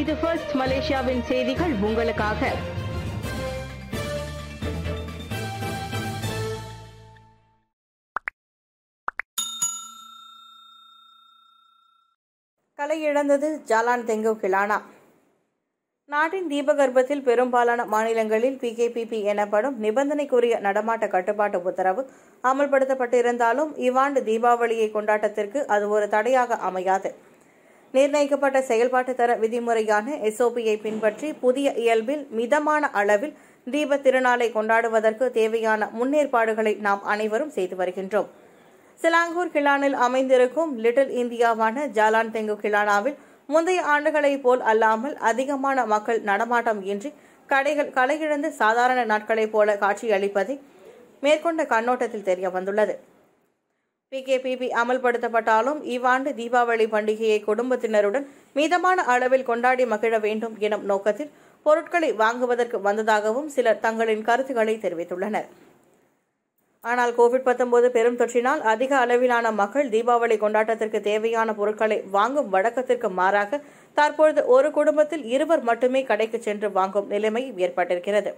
இது ஃபர்ஸ்ட் மலேசியாவின் செய்திகள் உங்களுக்காக. கலை இழந்தது ஜாலான் தெங்கு கிளானா. நாட்டின் தீபகற்பத்தில் பெரும்பாலான மாநிலங்களில் PKPP எனப்படும் நிபந்தனைக்குரிய நடமாட்ட கட்டுப்பாட்டு உத்தரவு அமல்படுத்தப்பட்டிருந்தாலும் இவ்வாண்டு தீபாவளியை கொண்டாட்டத்திற்கு அது ஒரு தடையாக அமையாது. நிர்ணயிக்கப்பட்ட செயல்பாட்டு தர விதிமுறையான SOPயை பின்பற்றி புதிய இயல்பில் மிதமான அளவில் தீப திருநாளை கொண்டாடுவதற்கு தேவையான முன்னேற்பாடுகளை நாம் அனைவரும் செய்து வருகின்றோம். சிலாங்கூர் கிளானில் அமைந்திருக்கும் லிட்டில் இந்தியாவான ஜாலான் தெங்கு கிளானாவில் முந்தைய ஆண்டுகளைப் போல் அல்லாமல் அதிகமான மக்கள் நடமாட்டம் இன்றி கடைகள் கலையிழந்து சாதாரண நாட்களைப் போல காட்சியளிப்பதை மேற்கொண்ட கண்ணோட்டத்தில் தெரிய வந்துள்ளது. PKPP அமல்படுத்தப்பட்டாலும் இவ்வாண்டு தீபாவளி பண்டிகையை குடும்பத்தினருடன் மிதமான அளவில் கொண்டாடி மகிழ வேண்டும் எனும் நோக்கத்தில் பொருட்களை வாங்குவதற்கு வந்ததாகவும் சிலர் தங்களின் கருத்துக்களை தெரிவித்துள்ளனர். ஆனால் COVID-19 பெரும் தொற்றினால் அதிக அளவிலான மக்கள் தீபாவளி கொண்டாட்டத்திற்கு தேவையான பொருட்களை வாங்கும் வழக்கத்திற்கு மாறாக தற்பொழுது ஒரு குடும்பத்தில் இருவர் மட்டுமே கடைக்கு சென்று வாங்கும் நிலைமை ஏற்பட்டிருக்கிறது.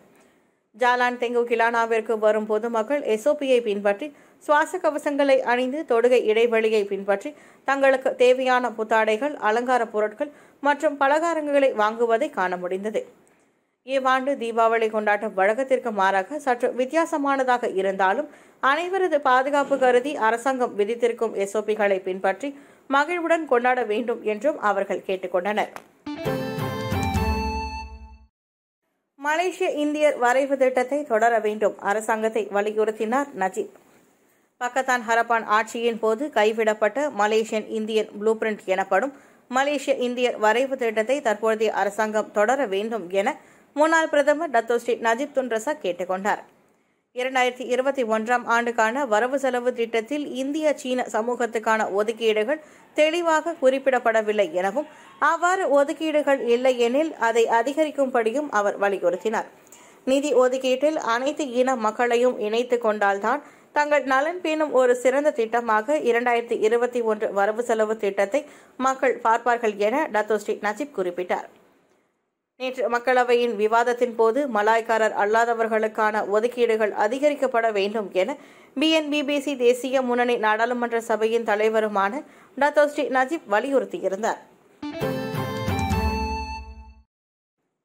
ஜாலான் தெங்கு கிளானாவிற்கு வரும் பொதுமக்கள் SOPயை பின்பற்றி சுவாச கவசங்களை அணிந்து தொடுகை இடைவெளியை பின்பற்றி தங்களுக்கு தேவையான புத்தாடைகள், அலங்கார பொருட்கள் மற்றும் பலகாரங்களை வாங்குவதை காண முடிந்தது. இவ்வாண்டு தீபாவளி கொண்டாட்ட வழக்கத்திற்கு மாறாக சற்று வித்தியாசமானதாக இருந்தாலும் அனைவரது பாதுகாப்பு கருதி அரசாங்கம் விதித்திருக்கும் SOPகளை பின்பற்றி மகிழ்வுடன் கொண்டாட வேண்டும் என்றும் அவர்கள் கேட்டுக்கொண்டனர். மலேசிய இந்தியர் வரைவு திட்டத்தை தொடர வேண்டும், அரசாங்கத்தை வலியுறுத்தினார் நஜீப். பக்கத்தான் ஹரப்பான் ஆட்சியின் போது கைவிடப்பட்ட மலேசியன் இந்தியன் ப்ளூ பிரிண்ட் எனப்படும் மலேசிய இந்தியர் வரைவு திட்டத்தை தற்போதைய அரசாங்கம் தொடர வேண்டும் என முன்னாள் பிரதமர் Dato Sri Najib Tun Razak கேட்டுக்கொண்டார். 2021ஆம் ஆண்டுக்கான வரவு செலவு திட்டத்தில் இந்திய சீன சமூகத்துக்கான ஒதுக்கீடுகள் தெளிவாக குறிப்பிடப்படவில்லை எனவும் அவ்வாறு ஒதுக்கீடுகள் இல்லை எனில் அதை அதிகரிக்கும்படியும் அவர் வலியுறுத்தினார். நிதி ஒதுக்கீட்டில் அனைத்து இன மக்களையும் இணைத்துக் கொண்டால்தான் தங்கள் நலன் பேணும் ஒரு சிறந்த திட்டமாக 2021 வரவு செலவு திட்டத்தை மக்கள் பார்ப்பார்கள் என டத்தோ ஸ்ரீ நஜீப் குறிப்பிட்டார். நேற்று மக்களவையின் விவாதத்தின் போது மலாய்க்காரர் அல்லாதவர்களுக்கான ஒதுக்கீடுகள் அதிகரிக்கப்பட வேண்டும் என BNBBC தேசிய முன்னணி நாடாளுமன்ற சபையின் தலைவருமான டத்தோ ஸ்ரீ நஜீப் வலியுறுத்தியிருந்தார்.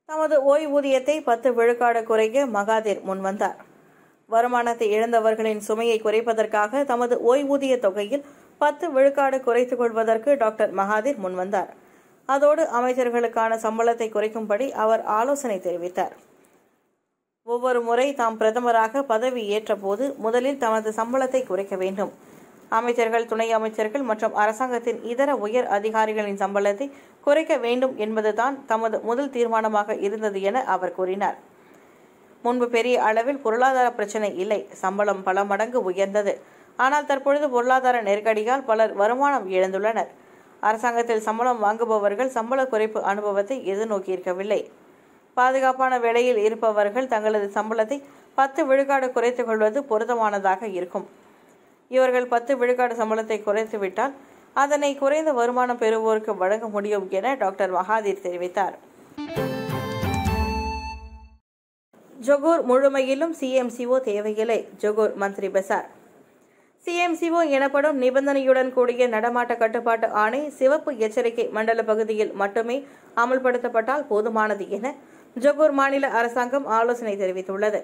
தமது ஓய்வூதியத்தை 10 விழுக்காடு குறைக்க மகாதீர் முன்வந்தார். வருமானத்தை இழந்தவர்களின் சுமையை குறைப்பதற்காக தமது ஓய்வூதிய தொகையில் 10 விழுக்காடு குறைத்துக் கொள்வதற்கு டாக்டர் மகாதீர் முன்வந்தார். அதோடு அமைச்சர்களுக்கான சம்பளத்தை குறைக்கும்படி அவர் ஆலோசனை தெரிவித்தார். ஒவ்வொரு முறை தாம் பிரதமராக பதவி ஏற்ற போது முதலில் தமது சம்பளத்தை குறைக்க வேண்டும், அமைச்சர்கள், துணை அமைச்சர்கள் மற்றும் அரசாங்கத்தின் இதர உயர் அதிகாரிகளின் சம்பளத்தை குறைக்க வேண்டும் என்பதுதான் தமது முதல் தீர்மானமாக இருந்தது என அவர் கூறினார். முன்பு பெரிய அளவில் பொருளாதார பிரச்சினை இல்லை, சம்பளம் பல மடங்கு உயர்ந்தது. ஆனால் தற்பொழுது பொருளாதார நெருக்கடியால் பலர் வருமானம் இழந்துள்ளனர். அரசாங்கத்தில் சம்பளம் வாங்குபவர்கள் சம்பள குறைப்பு அனுபவத்தை எதிர்நோக்கியிருக்கவில்லை. பாதுகாப்பான வேலையில் இருப்பவர்கள் தங்களது சம்பளத்தை 10 விழுக்காடு குறைத்துக் கொள்வது பொருத்தமானதாக இருக்கும். இவர்கள் 10 விழுக்காடு சம்பளத்தை குறைத்துவிட்டால் அதனை குறைந்த வருமானம் பெறுவோருக்கு வழங்க முடியும் என டாக்டர் மகாதீர் தெரிவித்தார். ஜொகூர் முழுமையிலும் CMCO தேவையில்லை, ஜொகூர் மந்திரி பெசார். CMCO எனப்படும் நிபந்தனையுடன் கூடிய நடமாட்ட கட்டுப்பாட்டு ஆணை சிவப்பு எச்சரிக்கை மண்டல பகுதியில் மட்டுமே அமல்படுத்தப்பட்டால் போதுமானது என ஜொகூர் மாநில அரசாங்கம் ஆலோசனை தெரிவித்துள்ளது.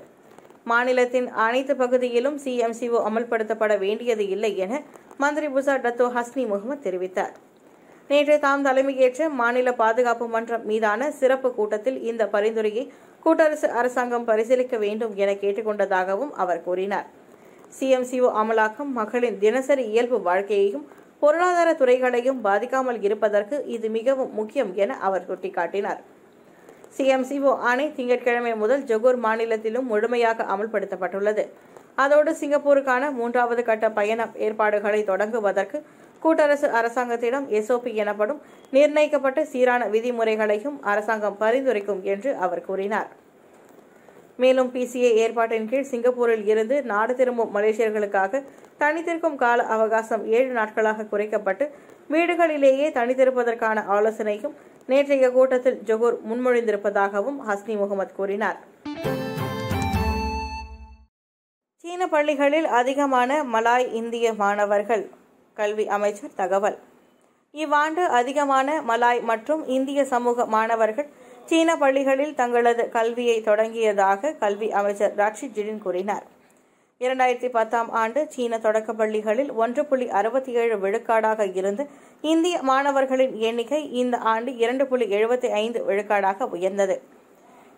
மாநிலத்தின் அனைத்து பகுதியிலும் CMCO அமல்படுத்தப்பட வேண்டியது இல்லை என மந்திரி புசார் டத்தோ ஹஸ்னி முகமது தெரிவித்தார். நேற்று தாம் தலைமையேற்ற மாநில பாதுகாப்பு மன்றம் மீதான சிறப்பு கூட்டத்தில் இந்த பரிந்துரையை கூட்டரசு அரசாங்கம் பரிசீலிக்க வேண்டும் என கேட்டுக்கொண்டதாகவும் அவர் கூறினார். CMCO அமலாக்கம் மக்களின் தினசரி இயல்பு வாழ்க்கையையும் பொருளாதார துறைகளையும் பாதிக்காமல் இருப்பதற்கு இது மிகவும் முக்கியம் என அவர் சுட்டிக்காட்டினார். CMCO ஆணை திங்கட்கிழமை முதல் ஜொகூர் மாநிலத்திலும் முழுமையாக அமல்படுத்தப்பட்டுள்ளது. அதோடு சிங்கப்பூருக்கான 3வது கட்ட பயண ஏற்பாடுகளை தொடங்குவதற்கு கூட்டரசு அரசாங்கத்திடம் SOP எனப்படும் நிர்ணயிக்கப்பட்ட சீரான விதிமுறைகளையும் அரசாங்கம் பரிந்துரைக்கும் என்று அவர் கூறினார். மேலும் PCA ஏற்பாட்டின் கீழ் சிங்கப்பூரில் இருந்து நாடு திரும்பும் மலேசியர்களுக்காக தனித்திருக்கும் கால அவகாசம் 7 நாட்களாக குறைக்கப்பட்டு வீடுகளிலேயே தனித்திருப்பதற்கான ஆலோசனையும் நேற்றைய கூட்டத்தில் ஜொஹூர் முன்மொழிந்திருப்பதாகவும் ஹஸ்னி முகமது கூறினார். சீன பள்ளிகளில் அதிகமான மலாய் இந்திய மாணவர்கள். கல்வி அமைச்சர் தகவல். இவ்வாண்டு அதிகமான மலாய் மற்றும் இந்திய சமூக மாணவர்கள் சீன பள்ளிகளில் தங்களது கல்வியை தொடங்கியதாக கல்வி அமைச்சர் ரஷீத் ஜிடின் கூறினார். 2010ஆம் ஆண்டு சீன தொடக்க பள்ளிகளில் 1.67 விழுக்காடாக இருந்த இந்திய மாணவர்களின் எண்ணிக்கை இந்த ஆண்டு 2.75 விழுக்காடாக உயர்ந்தது.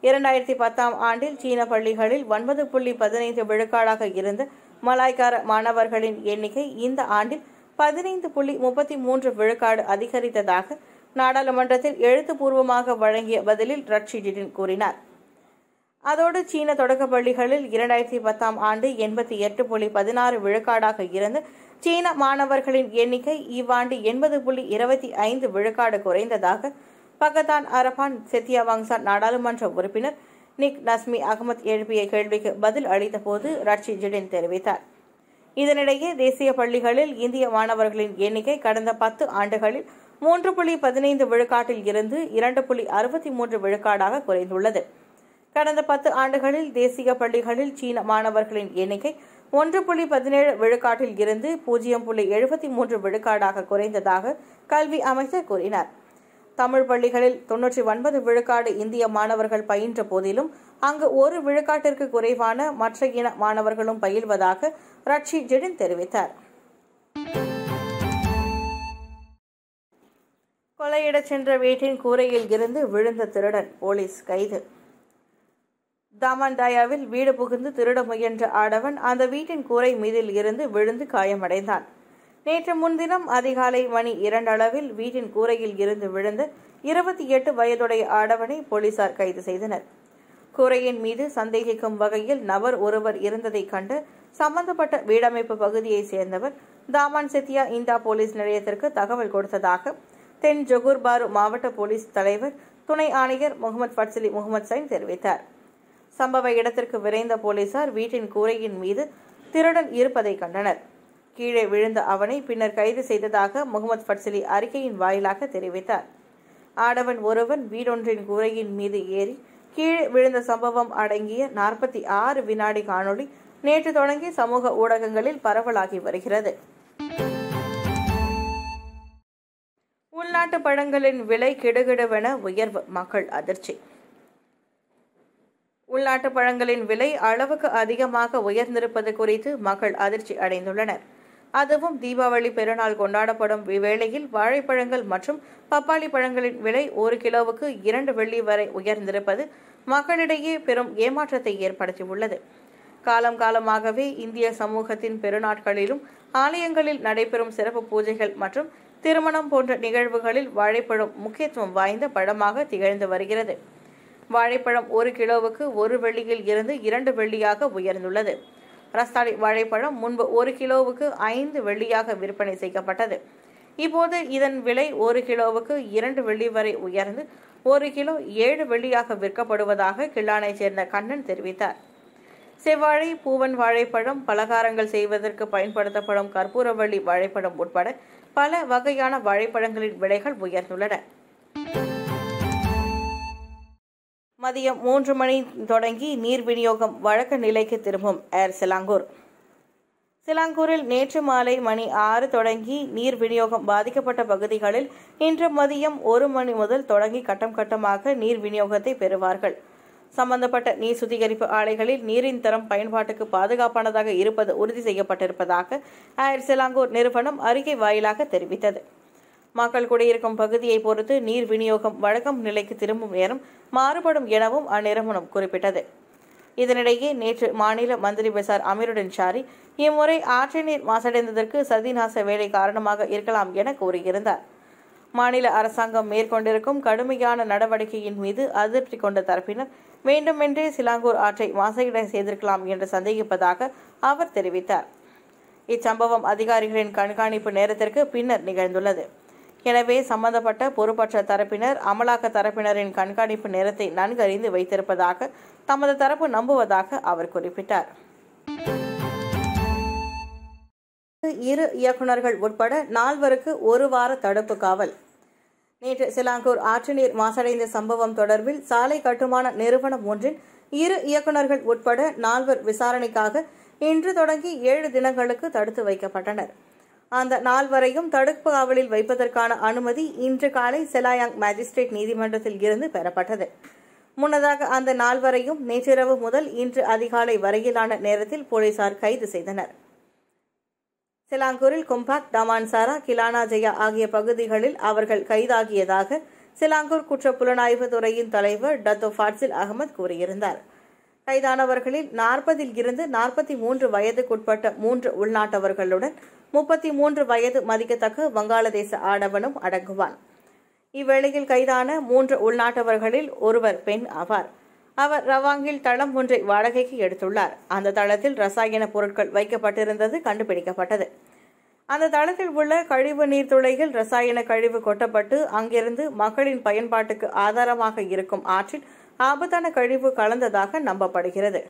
2010ஆம் ஆண்டில் சீன பள்ளிகளில் 9.15 விழுக்காடாக இருந்த மலாய்க்கார மாணவர்களின் எண்ணிக்கை இந்த ஆண்டில் 15.33 விழுக்காடு அதிகரித்ததாக நாடாளுமன்றத்தில் எழுத்துப்பூர்வமாக வழங்கிய பதிலில் ரஷீத் ஜிடின் கூறினார். அதோடு சீன தொடக்க பள்ளிகளில் 2010ஆம் ஆண்டு 88.16 விழுக்காடாக இருந்த சீன மாணவர்களின் எண்ணிக்கை இவ்வாண்டு 80.25 விழுக்காடு குறைந்ததாக பகதான் அரபான் செத்தியாவாங்சான் நாடாளுமன்ற உறுப்பினர் நிக் நஸ்மி அகமது எழுப்பிய கேள்விக்கு பதில் அளித்தபோது ரஷீத் ஜிடின் தெரிவித்தார். இதனிடையே தேசிய பள்ளிகளில் இந்திய மாணவர்களின் எண்ணிக்கை கடந்த 10 ஆண்டுகளில் 3.15 விழுக்காட்டில் இருந்து 2.63 விழுக்காடாக குறைந்துள்ளது. கடந்த 10 ஆண்டுகளில் தேசிய பள்ளிகளில் சீன மாணவர்களின் எண்ணிக்கை 1.17 விழுக்காட்டில் இருந்து 0.73 விழுக்காடாக குறைந்ததாக கல்வி அமைச்சர் கூறினார். தமிழ் பள்ளிகளில் 99 விழுக்காடு இந்திய மாணவர்கள் பயின்ற போதிலும் அங்கு 1 விழுக்காட்டிற்கு குறைவான மற்ற இன மாணவர்களும் பயில்வதாக ரஷீத் ஜிடின் தெரிவித்தார். கொள்ளையிடச் சென்ற வீட்டின் கூரையில் இருந்து விழுந்த திருடன் போலீஸ் கைது. தாமன்டாயாவில் வீடு புகுந்து திருட முயன்ற ஆடவன் அந்த வீட்டின் கூரை மீதில் இருந்து விழுந்து காயமடைந்தான். நேற்று முன்தினம் அதிகாலை மணி 2 அளவில் வீட்டின் கூரையில் இருந்து விழுந்த 28 வயதுடைய ஆடவனை போலீசார் கைது செய்தனர். கூரையின் மீது சந்தேகிக்கும் வகையில் நபர் ஒருவர் இருந்ததைக் கண்டு சம்பந்தப்பட்ட வீடமைப்பு பகுதியைச் சேர்ந்தவர் தாமான் செத்தியா இந்தா போலீஸ் நிலையத்திற்கு தகவல் கொடுத்ததாக தென் ஜொகூர் பாரு மாவட்ட போலீஸ் தலைவர் துணை ஆணையர் முகமது ஃபட்சிலி முகமது சைன் தெரிவித்தார். சம்பவ இடத்திற்கு விரைந்த போலீசார் வீட்டின் கூரையின் மீது திருடன் இருப்பதை கண்டனர். கீழே விழுந்த அவனை பின்னர் கைது செய்ததாக முகமது ஃபட்சிலி அறிக்கையின் வாயிலாக தெரிவித்தார். ஆடவன் ஒருவன் வீடொன்றின் கூரையின் மீது ஏறி கீழே விழுந்த சம்பவம் அடங்கிய 46 வினாடி காணொளி நேற்று தொடங்கி சமூக ஊடகங்களில் பரவலாகி வருகிறது. உள்நாட்டு பழங்களின் விலை கிடுகிடுவென உயர்வு, மக்கள் அதிர்ச்சி. உள்நாட்டு பழங்களின் விலை அளவுக்கு அதிகமாக உயர்ந்திருப்பது குறித்து மக்கள் அதிர்ச்சி அடைந்துள்ளனர். அதுவும் தீபாவளி பெருநாள் கொண்டாடப்படும் இவ்வேளையில் வாழைப்பழங்கள் மற்றும் பப்பாளி பழங்களின் விலை 1 கிலோவுக்கு 2 வெள்ளி வரை உயர்ந்திருப்பது மக்களிடையே பெரும் ஏமாற்றத்தை ஏற்படுத்தியுள்ளது. காலமாகவே இந்திய சமூகத்தின் பெருநாட்களிலும் ஆலயங்களில் நடைபெறும் சிறப்பு பூஜைகள் மற்றும் திருமணம் போன்ற நிகழ்வுகளில் வாழைப்பழம் முக்கியத்துவம் வாய்ந்த பழமாக திகழ்ந்து வருகிறது. வாழைப்பழம் 1 கிலோவுக்கு 1 வெள்ளியில் இருந்து 2 வெள்ளியாக உயர்ந்துள்ளது. ரஸ்தாளி வாழைப்பழம் முன்பு 1 கிலோவுக்கு 5 வெள்ளியாக விற்பனை செய்யப்பட்டது. இப்போது இதன் விலை 1 கிலோவுக்கு 2 வெள்ளி வரை உயர்ந்து 1 கிலோ 7 வெள்ளியாக விற்கப்படுவதாக கிள்ளானைச் சேர்ந்த கண்ணன் தெரிவித்தார். செவ்வாழை, பூவன் வாழைப்பழம், பலகாரங்கள் செய்வதற்கு பயன்படுத்தப்படும் கற்பூரவள்ளி வாழைப்பழம் உட்பட பல வகையான வாழைப்பழங்களின் விலைகள் உயர்ந்துள்ளன. மதியம் 3 மணி தொடங்கி நீர் விநியோகம் வழக்க நிலைக்கு திரும்பும் ஏர் சிலாங்கூர். சிலாங்கூரில் நேற்று மாலை மணி 6 தொடங்கி நீர் விநியோகம் பாதிக்கப்பட்ட பகுதிகளில் இன்று மதியம் 1 மணி முதல் தொடங்கி கட்டம் கட்டமாக நீர் விநியோகத்தை பெறுவார்கள். சம்பந்தப்பட்ட நீர் சுத்திகரிப்பு ஆலைகளில் நீரின் தரம் பயன்பாட்டுக்கு பாதுகாப்பானதாக இருப்பது உறுதி செய்யப்பட்டிருப்பதாக ஏர் சிலாங்கூர் நிறுவனம் அறிக்கை வாயிலாக தெரிவித்தது. மக்கள் குடியிருக்கும் பகுதியை பொறுத்து நீர் விநியோகம் வழக்கம் நிலைக்கு திரும்பும் நேரம் மாறுபடும் எனவும் அந்நிறுவனம் குறிப்பிட்டது. இதனிடையே நேற்று மாநில மந்திரி பெசார் அமீருடன் ஷாரி இம்முறை ஆற்று நீர் மாசடைந்ததற்கு சதிநாச வேலை காரணமாக இருக்கலாம் என கூறியிருந்தார். மாநில அரசாங்கம் மேற்கொண்டிருக்கும் கடுமையான நடவடிக்கையின் மீது அதிருப்தி கொண்ட தரப்பினர் வேண்டுமென்றே சிலாங்கூர் ஆற்றை மாசடைட செய்திருக்கலாம் என்று சந்தேகிப்பதாக அவர் தெரிவித்தார். இச்சம்பவம் அதிகாரிகளின் கண்காணிப்பு நேரத்திற்கு பின்னர் நிகழ்ந்துள்ளது. எனவே சம்பந்தப்பட்ட பொறுப்பற்ற தரப்பினர் அமலாக்க தரப்பினரின் கண்காணிப்பு நேரத்தை நன்கறிந்து வைத்திருப்பதாக தமது தரப்பு நம்புவதாக அவர் குறிப்பிட்டார். 2 இயக்குநர்கள் உட்பட 4 1 வார தடுப்பு காவல். நேற்று சிலாங்கூர் ஆற்று நீர் மாசடைந்த சம்பவம் தொடர்பில் சாலை கட்டுமான நிறுவனம் ஒன்றின் 2 இயக்குநர்கள் உட்பட 4 விசாரணைக்காக இன்று தொடங்கி 7 தினங்களுக்கு தடுத்து வைக்கப்பட்டனர். அந்த 4 தடுப்பு காவலில் வைப்பதற்கான அனுமதி இன்று காலை செலாயாங் மேஜிஸ்ட்ரேட் நீதிமன்றத்தில் இருந்து பெறப்பட்டது. முன்னதாக அந்த 4 நேற்றிரவு முதல் இன்று அதிகாலை வரையிலான நேரத்தில் போலீசார் கைது செய்தனர். சிலாங்கூரில் கும்பாக், டமான்சாரா, கிலானா ஜெயா ஆகிய பகுதிகளில் அவர்கள் கைதாகியதாக சிலாங்கூர் குற்றப்புலனாய்வு துறையின் தலைவர் டத்தோ ஃபாட்சில் அகமது கூறியிருந்தார். கைதானவர்களில் 40 இருந்து 43 வயதுக்குட்பட்ட 3 உள்நாட்டவர்களுடன் 33 வயது மதிக்கத்தக்க வங்காளதேச ஆடவனும் அடங்குவான். இவ்வேளையில் கைதான 3 உள்நாட்டவர்களில் ஒருவர் பெண் ஆவார். அவர் ரவாங்கில் தளம் ஒன்றை வாடகைக்கு எடுத்துள்ளார். அந்த தளத்தில் ரசாயன பொருட்கள் வைக்கப்பட்டிருந்தது கண்டுபிடிக்கப்பட்டது. அந்த தளத்தில் உள்ள கழிவு நீர்த்துளையில் ரசாயன கழிவு கொட்டப்பட்டு அங்கிருந்து மக்களின் பயன்பாட்டுக்கு ஆதாரமாக இருக்கும் ஆற்றில் ஆபத்தான கழிவு கலந்ததாக நம்பப்படுகிறது.